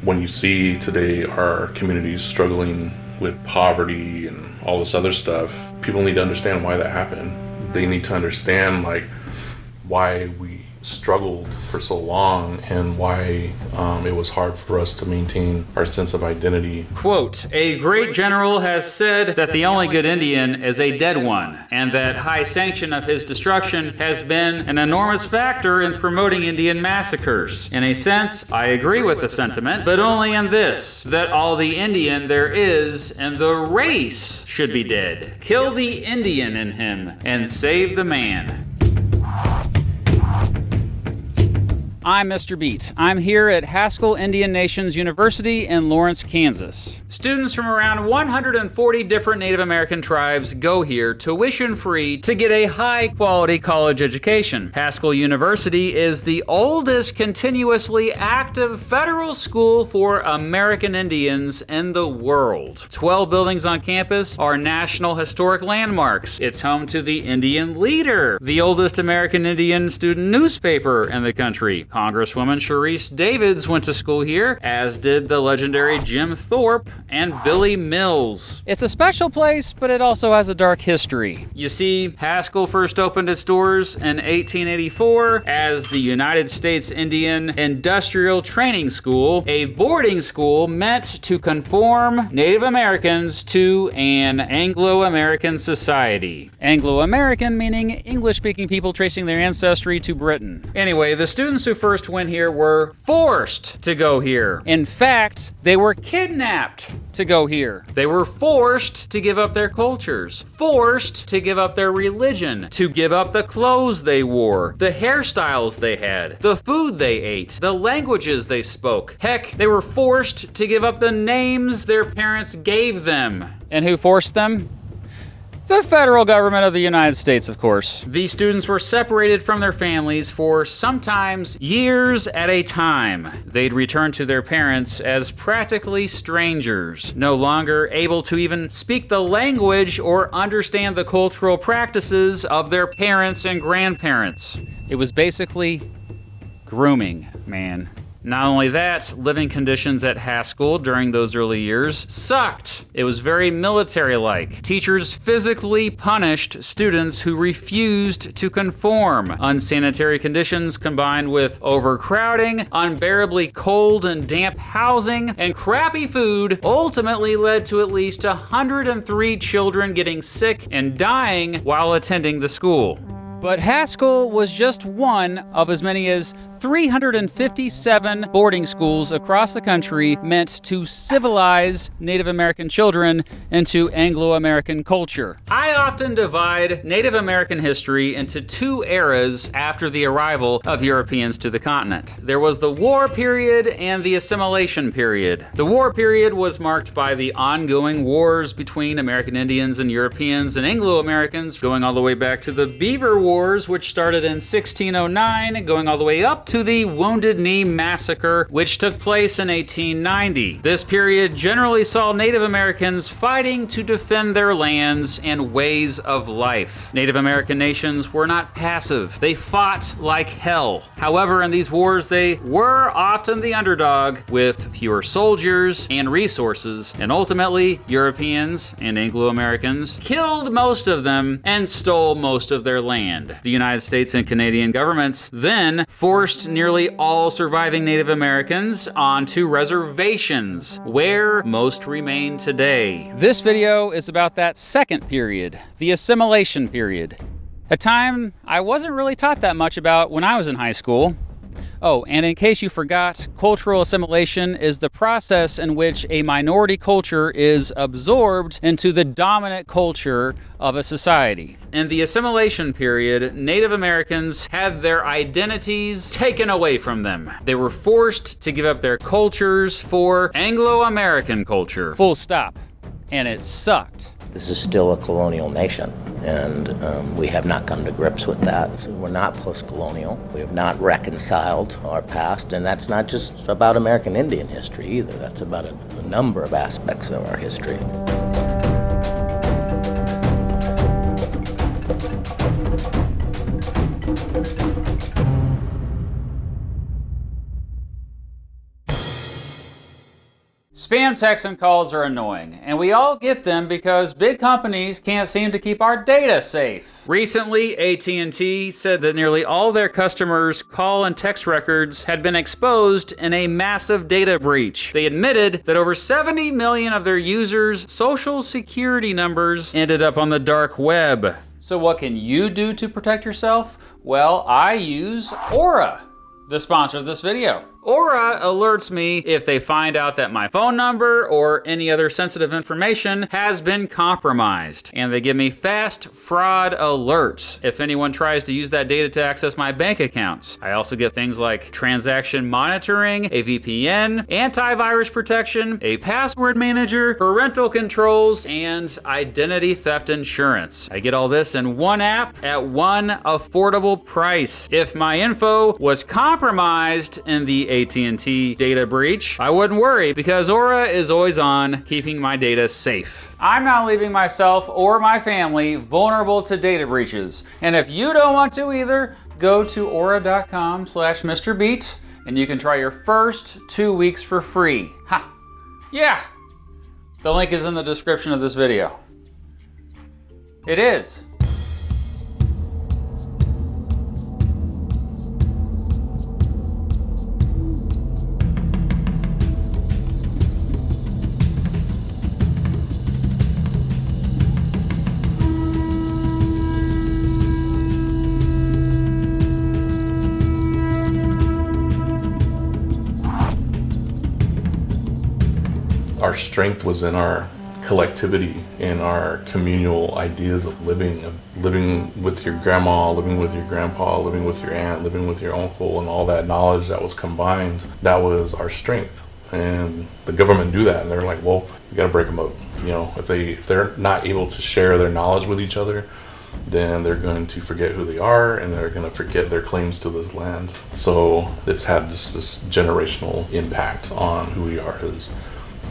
When you see today our communities struggling with poverty and all this other stuff, people need to understand why that happened. They need to understand why we struggled for so long and why it was hard for us to maintain our sense of identity. Quote, a great general has said that the only good Indian is a dead one, and that high sanction of his destruction has been an enormous factor in promoting Indian massacres. In a sense, I agree with the sentiment, but only in this, that all the Indian there is and the race should be dead. Kill the Indian in him and save the man. I'm Mr. Beat. I'm here at Haskell Indian Nations University in Lawrence, Kansas. Students from around 140 different Native American tribes go here tuition-free to get a high-quality college education. Haskell University is the oldest continuously active federal school for American Indians in the world. 12 buildings on campus are National Historic Landmarks. It's home to the Indian Leader, the oldest American Indian student newspaper in the country. Congresswoman Sharice Davids went to school here, as did the legendary Jim Thorpe and Billy Mills. It's a special place, but it also has a dark history. You see, Haskell first opened its doors in 1884 as the United States Indian Industrial Training School, a boarding school meant to conform Native Americans to an Anglo-American society. Anglo-American meaning English-speaking people tracing their ancestry to Britain. Anyway, the students who first went here were forced to go here. In fact, they were kidnapped to go here. They were forced to give up their cultures, forced to give up their religion, to give up the clothes they wore, the hairstyles they had, the food they ate, the languages they spoke. Heck, they were forced to give up the names their parents gave them. And who forced them? The federal government of the United States, of course. These students were separated from their families for sometimes years at a time. They'd return to their parents as practically strangers, no longer able to even speak the language or understand the cultural practices of their parents and grandparents. It was basically grooming, man. Not only that, living conditions at Haskell during those early years sucked. It was very military-like. Teachers physically punished students who refused to conform. Unsanitary conditions combined with overcrowding, unbearably cold and damp housing, and crappy food ultimately led to at least 103 children getting sick and dying while attending the school. But Haskell was just one of as many as 357 boarding schools across the country meant to civilize Native American children into Anglo-American culture. I often divide Native American history into two eras after the arrival of Europeans to the continent. There was the war period and the assimilation period. The war period was marked by the ongoing wars between American Indians and Europeans and Anglo-Americans, going all the way back to the Beaver Wars, which started in 1609, going all the way up to the Wounded Knee Massacre, which took place in 1890. This period generally saw Native Americans fighting to defend their lands and ways of life. Native American nations were not passive. They fought like hell. However, in these wars, they were often the underdog with fewer soldiers and resources, and ultimately, Europeans and Anglo-Americans killed most of them and stole most of their land. The United States and Canadian governments then forced nearly all surviving Native Americans onto reservations, where most remain today. This video is about that second period, the assimilation period, a time I wasn't really taught that much about when I was in high school. Oh, and in case you forgot, cultural assimilation is the process in which a minority culture is absorbed into the dominant culture of a society. In the assimilation period, Native Americans had their identities taken away from them. They were forced to give up their cultures for Anglo-American culture. Full stop. And it sucked. This is still a colonial nation, and we have not come to grips with that. So we're not post-colonial. We have not reconciled our past, and that's not just about American Indian history either. That's about a number of aspects of our history. Spam texts and calls are annoying, and we all get them because big companies can't seem to keep our data safe. Recently, AT&T said that nearly all their customers' call and text records had been exposed in a massive data breach. They admitted that over 70 million of their users' social security numbers ended up on the dark web. So what can you do to protect yourself? Well, I use Aura, the sponsor of this video. Aura alerts me if they find out that my phone number or any other sensitive information has been compromised. And they give me fast fraud alerts if anyone tries to use that data to access my bank accounts. I also get things like transaction monitoring, a VPN, antivirus protection, a password manager, parental controls, and identity theft insurance. I get all this in one app at one affordable price. If my info was compromised in the AT&T data breach, I wouldn't worry because Aura is always on, keeping my data safe. I'm not leaving myself or my family vulnerable to data breaches. And if you don't want to either, go to aura.com/MrBeat and you can try your first 2 weeks for free. Ha! Yeah! The link is in the description of this video. It is. Our strength was in our collectivity, in our communal ideas of living with your grandma, living with your grandpa, living with your aunt, living with your uncle, and all that knowledge that was combined. That was our strength. And the government knew that, and they're like, well, you gotta break them up. You know, if they're not able to share their knowledge with each other, then they're going to forget who they are, and they're going to forget their claims to this land. So it's had this generational impact on who we are as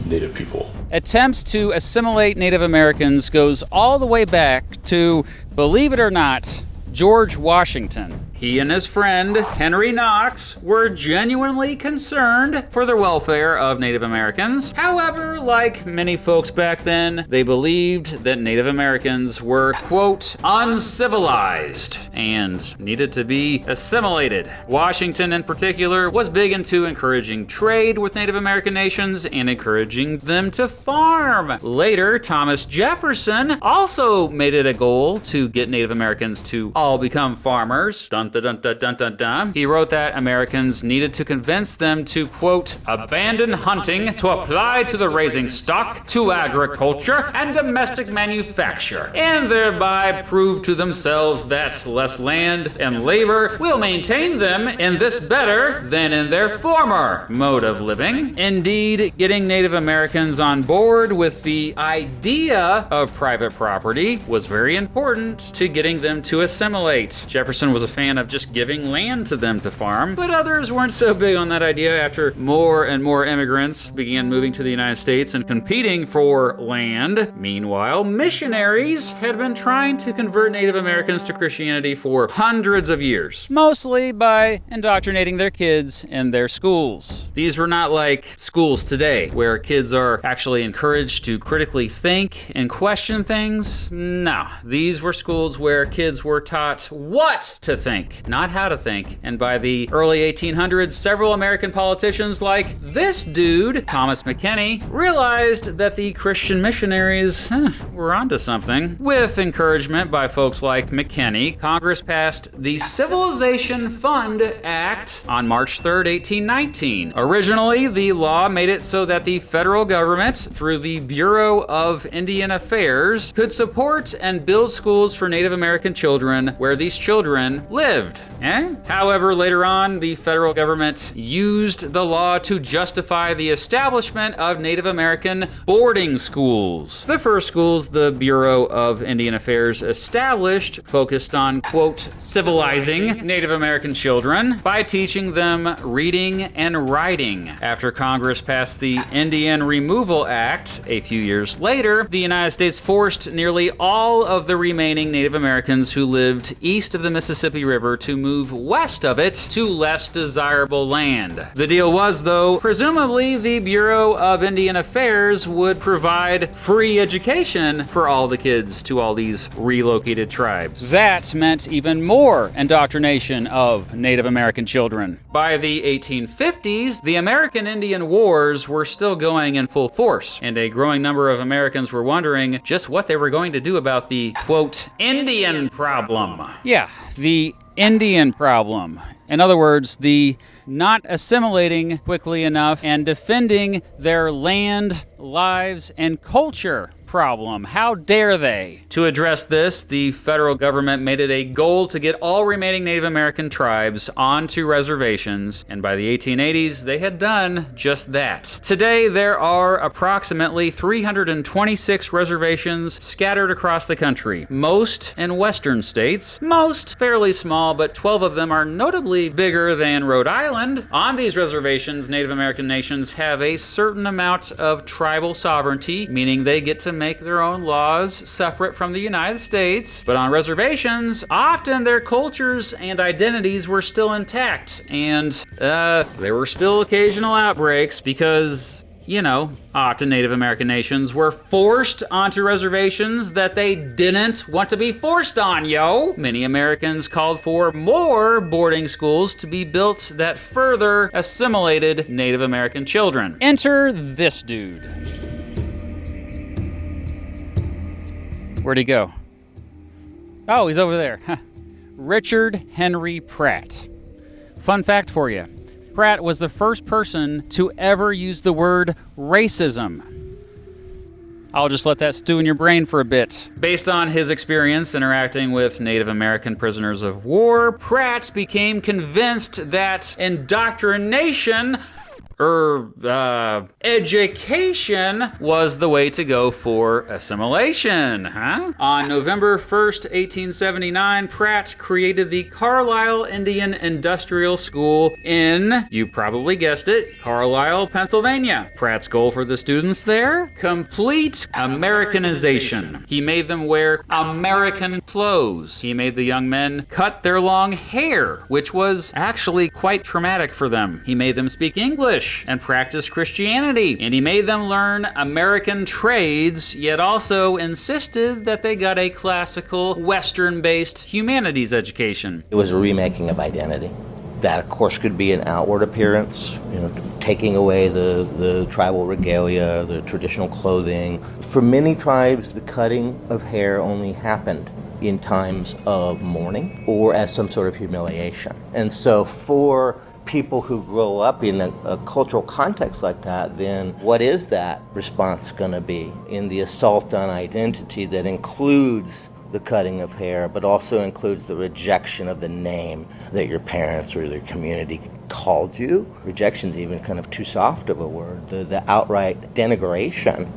Native people. Attempts to assimilate Native Americans goes all the way back to, believe it or not, George Washington. He and his friend, Henry Knox, were genuinely concerned for the welfare of Native Americans. However, like many folks back then, they believed that Native Americans were, quote, uncivilized and needed to be assimilated. Washington, in particular, was big into encouraging trade with Native American nations and encouraging them to farm. Later, Thomas Jefferson also made it a goal to get Native Americans to all become farmers. Dun, dun, dun, dun, dun, dun. He wrote that Americans needed to convince them to, quote, abandon hunting to apply to the raising stock, to agriculture and domestic manufacture, and thereby prove to themselves that less land and labor will maintain them in this better than in their former mode of living. Indeed, getting Native Americans on board with the idea of private property was very important to getting them to assimilate. Jefferson was a fan of just giving land to them to farm, but others weren't so big on that idea after more and more immigrants began moving to the United States and competing for land. Meanwhile, missionaries had been trying to convert Native Americans to Christianity for hundreds of years, mostly by indoctrinating their kids in their schools. These were not like schools today, where kids are actually encouraged to critically think and question things. No, these were schools where kids were taught what to think, not how to think. And by the early 1800s, several American politicians like this dude, Thomas McKinney, realized that the Christian missionaries were onto something. With encouragement by folks like McKinney, Congress passed the Civilization Fund Act on March 3rd, 1819. Originally, the law made it so that the federal government, through the Bureau of Indian Affairs, could support and build schools for Native American children where these children lived. However, later on, the federal government used the law to justify the establishment of Native American boarding schools. The first schools the Bureau of Indian Affairs established focused on, quote, civilizing Native American children by teaching them reading and writing. After Congress passed the Indian Removal Act a few years later, the United States forced nearly all of the remaining Native Americans who lived east of the Mississippi River however, to move west of it to less desirable land. The deal was, though, presumably the Bureau of Indian Affairs would provide free education for all the kids to all these relocated tribes. That meant even more indoctrination of Native American children. By the 1850s, the American Indian Wars were still going in full force, and a growing number of Americans were wondering just what they were going to do about the, quote, Indian problem. Yeah, the Indian problem. In other words, the not assimilating quickly enough and defending their land, lives, and culture problem. How dare they? To address this, the federal government made it a goal to get all remaining Native American tribes onto reservations, and by the 1880s, they had done just that. Today, there are approximately 326 reservations scattered across the country, most in western states, most fairly small, but 12 of them are notably bigger than Rhode Island. On these reservations, Native American nations have a certain amount of tribal sovereignty, meaning they get to make their own laws separate from the United States. But on reservations, often their cultures and identities were still intact, and there were still occasional outbreaks because, you know, often Native American nations were forced onto reservations that they didn't want to be forced on, yo! Many Americans called for more boarding schools to be built that further assimilated Native American children. Enter this dude. Where'd he go? Oh, he's over there. Richard Henry Pratt. Fun fact for you. Pratt was the first person to ever use the word racism. I'll just let that stew in your brain for a bit. Based on his experience interacting with Native American prisoners of war, Pratt became convinced that indoctrination education was the way to go for assimilation, huh? On November 1st, 1879, Pratt created the Carlisle Indian Industrial School in, you probably guessed it, Carlisle, Pennsylvania. Pratt's goal for the students there? Complete Americanization. He made them wear American clothes. He made the young men cut their long hair, which was actually quite traumatic for them. He made them speak English and practice Christianity, and he made them learn American trades, yet also insisted that they got a classical, Western-based humanities education. It was a remaking of identity. That, of course, could be an outward appearance, you know, taking away the tribal regalia, the traditional clothing. For many tribes, the cutting of hair only happened in times of mourning or as some sort of humiliation. And so for people who grow up in a cultural context like that, then what is that response going to be in the assault on identity that includes the cutting of hair, but also includes the rejection of the name that your parents or their community called you? Rejection's even kind of too soft of a word. The outright denigration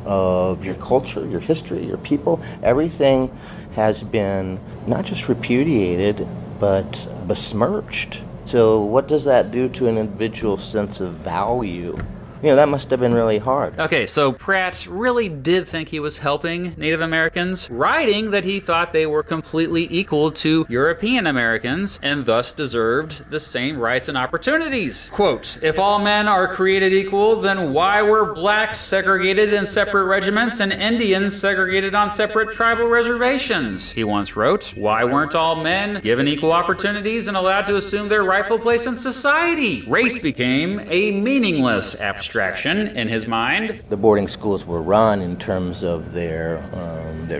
of your culture, your history, your people, everything has been not just repudiated, but besmirched. So what does that do to an individual's sense of value? You know, that must have been really hard. Okay, so Pratt really did think he was helping Native Americans, writing that he thought they were completely equal to European Americans and thus deserved the same rights and opportunities. Quote, "If all men are created equal, then why were blacks segregated in separate regiments and Indians segregated on separate tribal reservations?" he once wrote. "Why weren't all men given equal opportunities and allowed to assume their rightful place in society? Race became a meaningless abstraction in his mind." The boarding schools were run in terms of their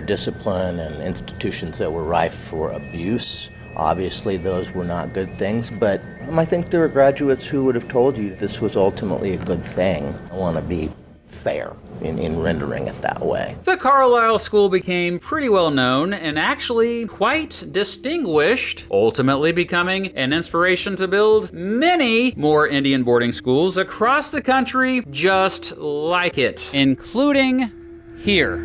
discipline and institutions that were rife for abuse. Obviously, those were not good things, but I think there were graduates who would have told you this was ultimately a good thing. I want to be fair in rendering it that way. The Carlisle School became pretty well known and actually quite distinguished, ultimately becoming an inspiration to build many more Indian boarding schools across the country just like it, including here.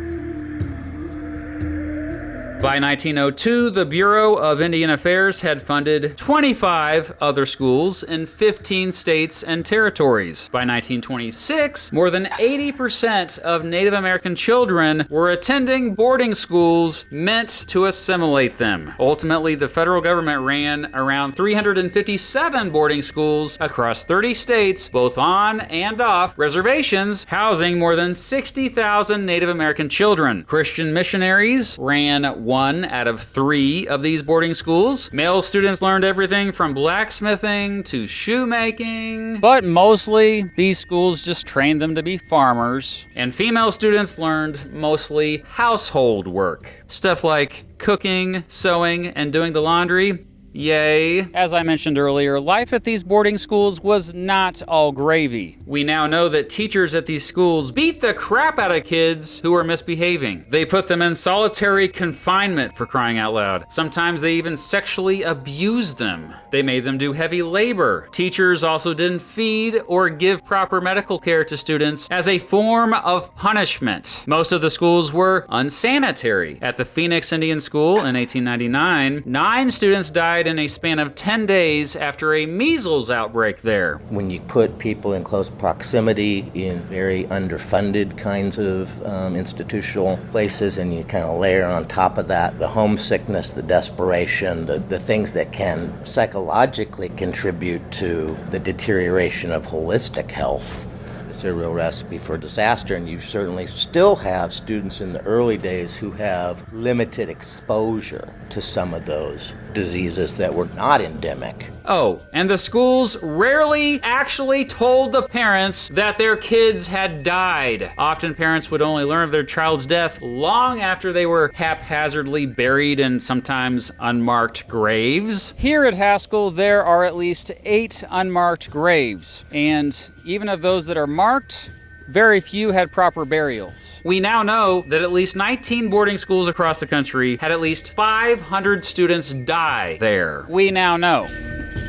By 1902, the Bureau of Indian Affairs had funded 25 other schools in 15 states and territories. By 1926, more than 80% of Native American children were attending boarding schools meant to assimilate them. Ultimately, the federal government ran around 357 boarding schools across 30 states, both on and off reservations, housing more than 60,000 Native American children. Christian missionaries ran 1 out of 3 of these boarding schools. Male students learned everything from blacksmithing to shoemaking. But mostly, these schools just trained them to be farmers. And female students learned mostly household work. Stuff like cooking, sewing, and doing the laundry. Yay. As I mentioned earlier, life at these boarding schools was not all gravy. We now know that teachers at these schools beat the crap out of kids who were misbehaving. They put them in solitary confinement, for crying out loud. Sometimes they even sexually abused them. They made them do heavy labor. Teachers also didn't feed or give proper medical care to students as a form of punishment. Most of the schools were unsanitary. At the Phoenix Indian School in 1899, 9 students died in a span of 10 days after a measles outbreak there. When you put people in close proximity in very underfunded kinds of institutional places, and you kind of layer on top of that the homesickness, the desperation, the things that can psychologically contribute to the deterioration of holistic health, it's a real recipe for disaster. And you certainly still have students in the early days who have limited exposure to some of those diseases that were not endemic. Oh, and the schools rarely actually told the parents that their kids had died. Often parents would only learn of their child's death long after they were haphazardly buried in sometimes unmarked graves. Here at Haskell, there are at least 8 unmarked graves, and even of those that are marked, very few had proper burials. We now know that at least 19 boarding schools across the country had at least 500 students die there. We now know.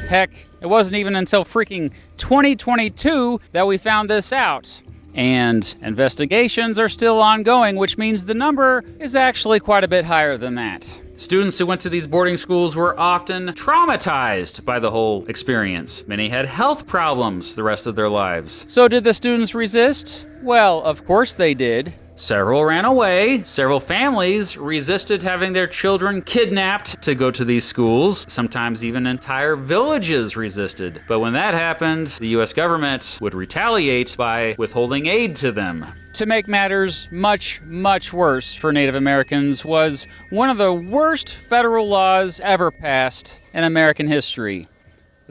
Heck, it wasn't even until freaking 2022 that we found this out. And investigations are still ongoing, which means the number is actually quite a bit higher than that. Students who went to these boarding schools were often traumatized by the whole experience. Many had health problems the rest of their lives. So did the students resist? Well, of course they did. Several ran away. Several families resisted having their children kidnapped to go to these schools. Sometimes even entire villages resisted. But when that happened, the U.S. government would retaliate by withholding aid to them. To make matters much, much worse for Native Americans was one of the worst federal laws ever passed in American history,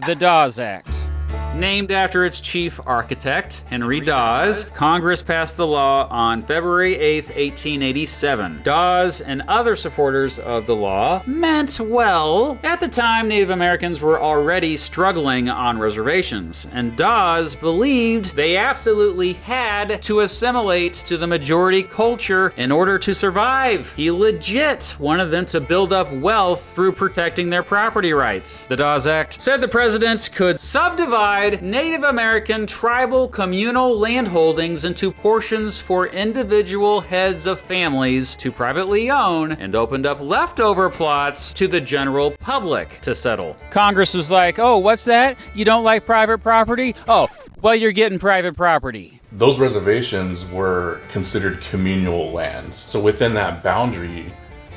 the Dawes Act. Named after its chief architect, Henry Dawes, Congress passed the law on February 8, 1887. Dawes and other supporters of the law meant well. At the time, Native Americans were already struggling on reservations, and Dawes believed they absolutely had to assimilate to the majority culture in order to survive. He legit wanted them to build up wealth through protecting their property rights. The Dawes Act said the president could subdivide Native American tribal communal land holdings into portions for individual heads of families to privately own, and opened up leftover plots to the general public to settle. Congress was like, oh, what's that? You don't like private property? Oh, well, you're getting private property. Those reservations were considered communal land. So within that boundary,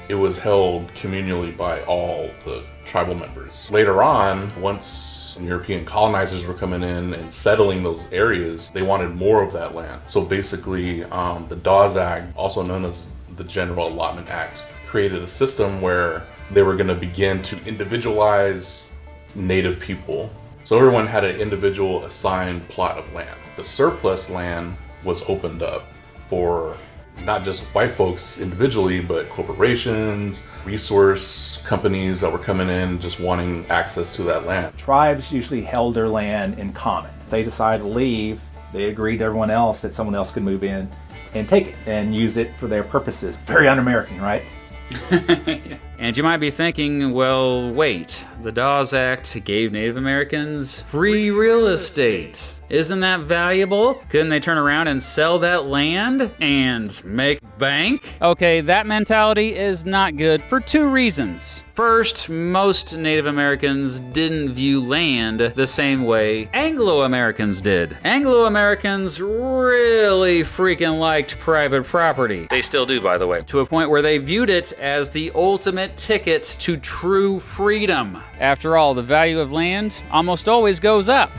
it was held communally by all the tribal members. Later on, once European colonizers were coming in and settling those areas, they wanted more of that land. So basically, the Dawes Act, also known as the General Allotment Act, created a system where they were going to begin to individualize Native people. So everyone had an individual assigned plot of land. The surplus land was opened up for not just white folks individually, but corporations, resource companies that were coming in just wanting access to that land. Tribes usually held their land in common. If they decided to leave, they agreed to everyone else that someone else could move in and take it and use it for their purposes. Very un-American, right? And you might be thinking, well, wait, the Dawes Act gave Native Americans free real estate. Isn't that valuable? Couldn't they turn around and sell that land and make bank? Okay, that mentality is not good for two reasons. First, most Native Americans didn't view land the same way Anglo-Americans did. Anglo-Americans really freaking liked private property. They still do, by the way, to a point where they viewed it as the ultimate ticket to true freedom. After all, the value of land almost always goes up.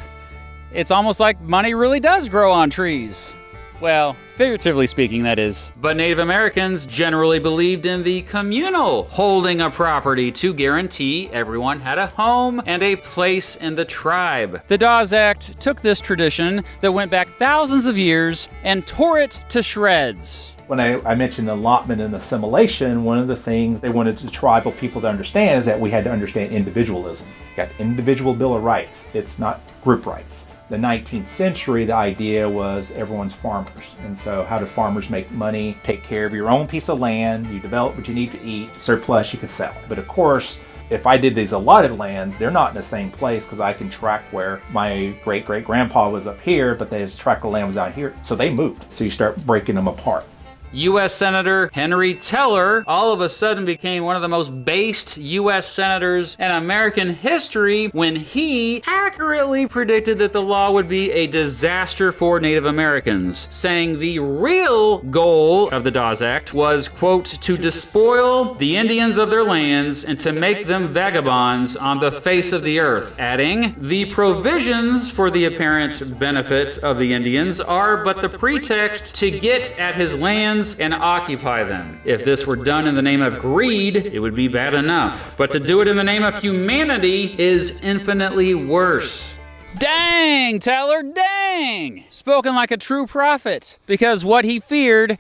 It's almost like money really does grow on trees. Well, figuratively speaking, that is. But Native Americans generally believed in the communal holding of property to guarantee everyone had a home and a place in the tribe. The Dawes Act took this tradition that went back thousands of years and tore it to shreds. When I mentioned allotment and assimilation, one of the things they wanted the tribal people to understand is that we had to understand individualism. You got the individual Bill of Rights. It's not group rights. The 19th century, the idea was everyone's farmers. And so how do farmers make money? Take care of your own piece of land, you develop what you need to eat, surplus you can sell. But of course, if I did these allotted lands, they're not in the same place because I can track where my great-great-grandpa was up here, but his tract of land was out here. So they moved. So you start breaking them apart. U.S. Senator Henry Teller all of a sudden became one of the most based U.S. senators in American history when he accurately predicted that the law would be a disaster for Native Americans, saying the real goal of the Dawes Act was, quote, to despoil the Indians of their lands and to make them vagabonds on the face of the earth, adding, the provisions for the apparent benefits of the Indians are but the pretext to get at his lands and occupy them. If this were done in the name of greed, it would be bad enough. But to do it in the name of humanity is infinitely worse. Dang, Teller, dang! Spoken like a true prophet, because what he feared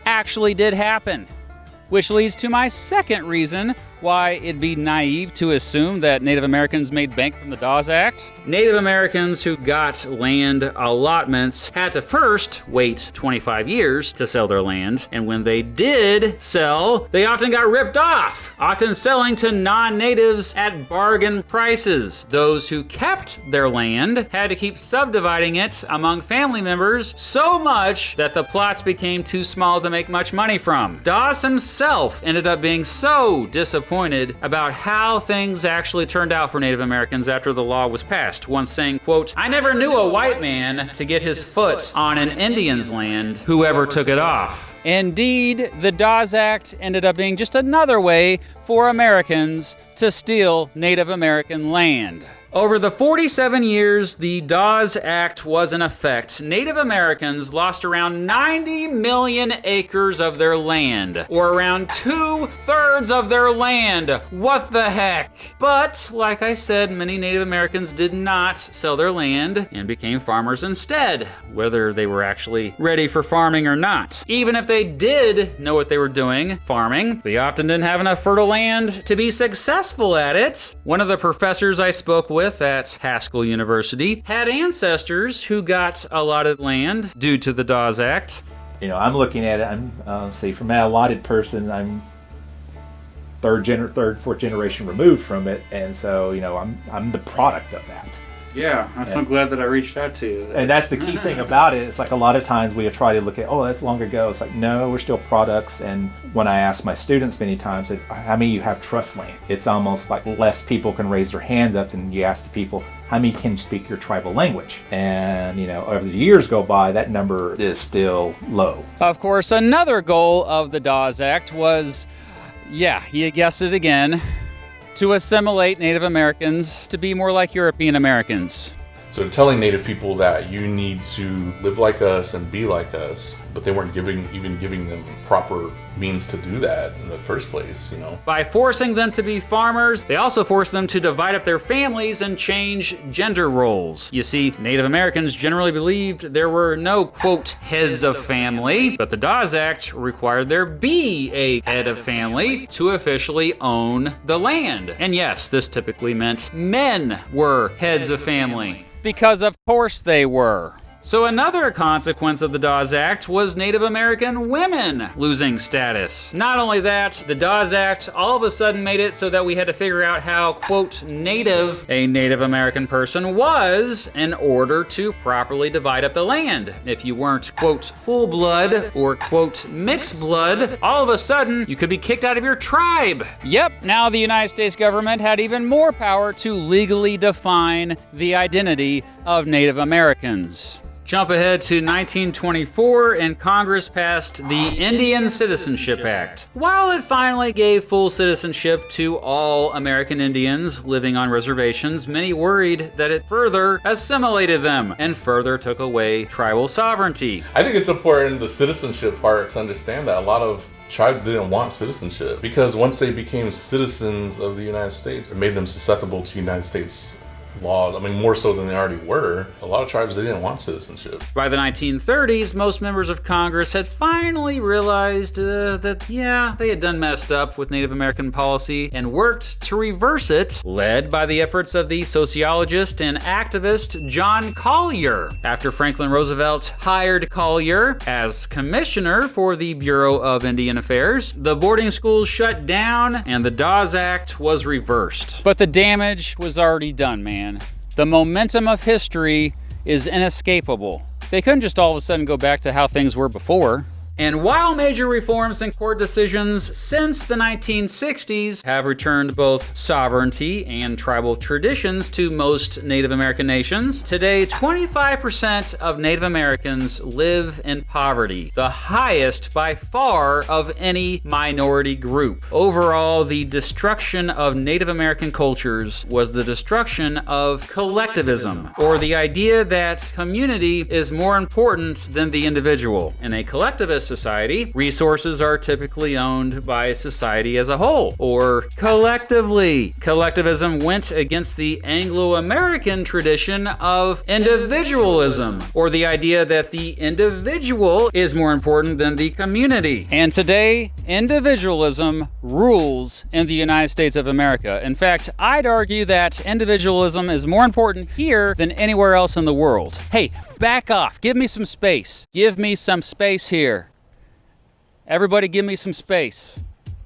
actually did happen. Which leads to my second reason why it'd be naive to assume that Native Americans made bank from the Dawes Act. Native Americans who got land allotments had to first wait 25 years to sell their land, and when they did sell, they often got ripped off, often selling to non-natives at bargain prices. Those who kept their land had to keep subdividing it among family members so much that the plots became too small to make much money from. Dawes himself ended up being so disappointed about how things actually turned out for Native Americans after the law was passed, once saying, quote, I never knew a white man to get his foot on an Indian's land, whoever took it off. Indeed, the Dawes Act ended up being just another way for Americans to steal Native American land. Over the 47 years the Dawes Act was in effect, Native Americans lost around 90 million acres of their land, or around 2/3 of their land. What the heck? But, like I said, many Native Americans did not sell their land and became farmers instead, whether they were actually ready for farming or not. Even if they did know what they were doing, farming, they often didn't have enough fertile land to be successful at it. One of the professors I spoke with at Haskell University had ancestors who got allotted land due to the Dawes Act. You know, I'm looking at it, I'm, say, from an allotted person, I'm fourth generation removed from it, and so, you know, I'm the product of that. Yeah, I'm so glad that I reached out to you. And that's the key thing about it. It's like a lot of times we try to look at, oh, that's long ago. It's like, no, we're still products. And when I ask my students many times, how many of you have trust land? It's almost like less people can raise their hands up than you ask the people, how many can speak your tribal language? And, you know, over the years go by, that number is still low. Of course, another goal of the Dawes Act was, yeah, you guessed it again, to assimilate Native Americans to be more like European Americans. So telling Native people that you need to live like us and be like us, but they weren't even giving them proper means to do that in the first place, you know. By forcing them to be farmers, they also forced them to divide up their families and change gender roles. You see, Native Americans generally believed there were no, quote, heads of family, but the Dawes Act required there be a head of family to officially own the land. And yes, this typically meant men were heads of family. Because of course they were. So another consequence of the Dawes Act was Native American women losing status. Not only that, the Dawes Act all of a sudden made it so that we had to figure out how, quote, native a Native American person was in order to properly divide up the land. If you weren't, quote, full blood or, quote, mixed blood, all of a sudden you could be kicked out of your tribe. Yep, now the United States government had even more power to legally define the identity of Native Americans. Jump ahead to 1924, and Congress passed the Indian Citizenship Act. While it finally gave full citizenship to all American Indians living on reservations, many worried that it further assimilated them and further took away tribal sovereignty. I think it's important, the citizenship part, to understand that a lot of tribes didn't want citizenship because once they became citizens of the United States, it made them susceptible to United States laws. I mean, more so than they already were. A lot of tribes, they didn't want citizenship. By the 1930s, most members of Congress had finally realized that, yeah, they had done messed up with Native American policy and worked to reverse it, led by the efforts of the sociologist and activist John Collier. After Franklin Roosevelt hired Collier as commissioner for the Bureau of Indian Affairs, the boarding schools shut down and the Dawes Act was reversed. But the damage was already done, man. The momentum of history is inescapable. They couldn't just all of a sudden go back to how things were before. And while major reforms and court decisions since the 1960s have returned both sovereignty and tribal traditions to most Native American nations, today 25% of Native Americans live in poverty, the highest by far of any minority group. Overall, the destruction of Native American cultures was the destruction of collectivism, or the idea that community is more important than the individual. In a collectivist society, resources are typically owned by society as a whole, or collectively. Collectivism went against the Anglo-American tradition of individualism, or the idea that the individual is more important than the community. And today, individualism rules in the United States of America. In fact, I'd argue that individualism is more important here than anywhere else in the world. Hey, back off. Give me some space. Give me some space here. Everybody give me some space.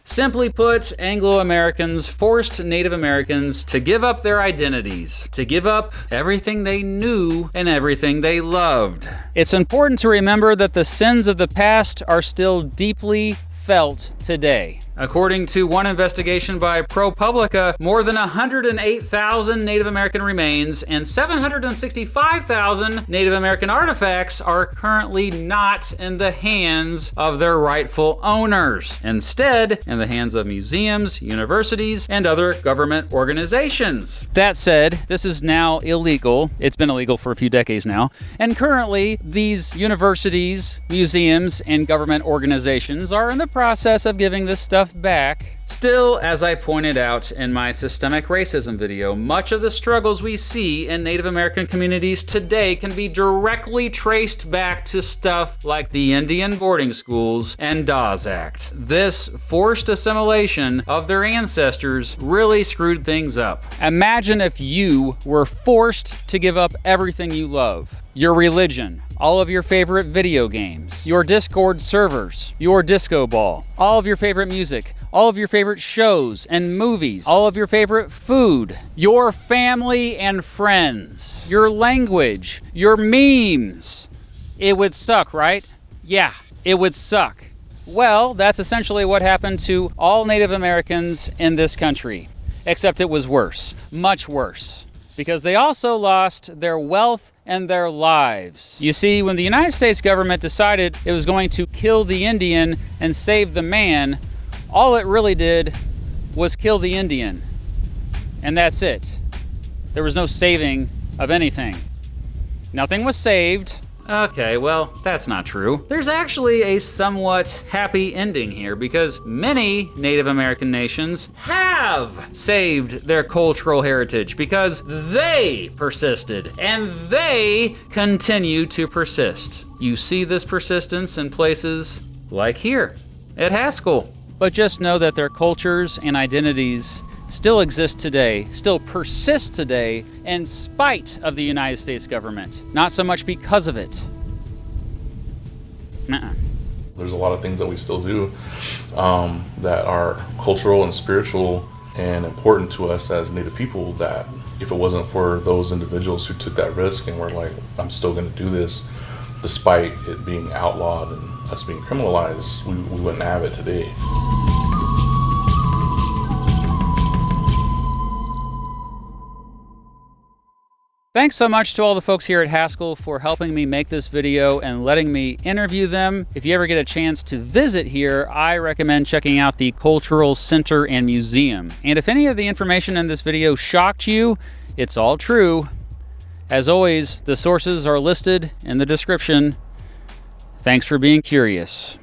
Simply put, Anglo-Americans forced Native Americans to give up their identities, to give up everything they knew and everything they loved. It's important to remember that the sins of the past are still deeply felt today. According to one investigation by ProPublica, more than 108,000 Native American remains and 765,000 Native American artifacts are currently not in the hands of their rightful owners. Instead, in the hands of museums, universities, and other government organizations. That said, this is now illegal. It's been illegal for a few decades now. And currently, these universities, museums, and government organizations are in the process of giving this stuff back. Still, as I pointed out in my systemic racism video, much of the struggles we see in Native American communities today can be directly traced back to stuff like the Indian boarding schools and Dawes Act. This forced assimilation of their ancestors really screwed things up. Imagine if you were forced to give up everything you love. Your religion, all of your favorite video games, your Discord servers, your disco ball, all of your favorite music, all of your favorite shows and movies, all of your favorite food, your family and friends, your language, your memes. It would suck, right? Yeah, it would suck. Well, that's essentially what happened to all Native Americans in this country, except it was worse, much worse, because they also lost their wealth and their lives. You see, when the United States government decided it was going to kill the Indian and save the man, all it really did was kill the Indian. And that's it. There was no saving of anything. Nothing was saved. Okay, well, that's not true. There's actually a somewhat happy ending here because many Native American nations have saved their cultural heritage because they persisted and they continue to persist. You see this persistence in places like here at Haskell. But just know that their cultures and identities still exists today, still persists today, in spite of the United States government, not so much because of it. There's a lot of things that we still do that are cultural and spiritual and important to us as Native people, that if it wasn't for those individuals who took that risk and were like, I'm still going to do this despite it being outlawed and us being criminalized, we wouldn't have it today. Thanks so much to all the folks here at Haskell for helping me make this video and letting me interview them. If you ever get a chance to visit here, I recommend checking out the Cultural Center and Museum. And if any of the information in this video shocked you, it's all true. As always, the sources are listed in the description. Thanks for being curious.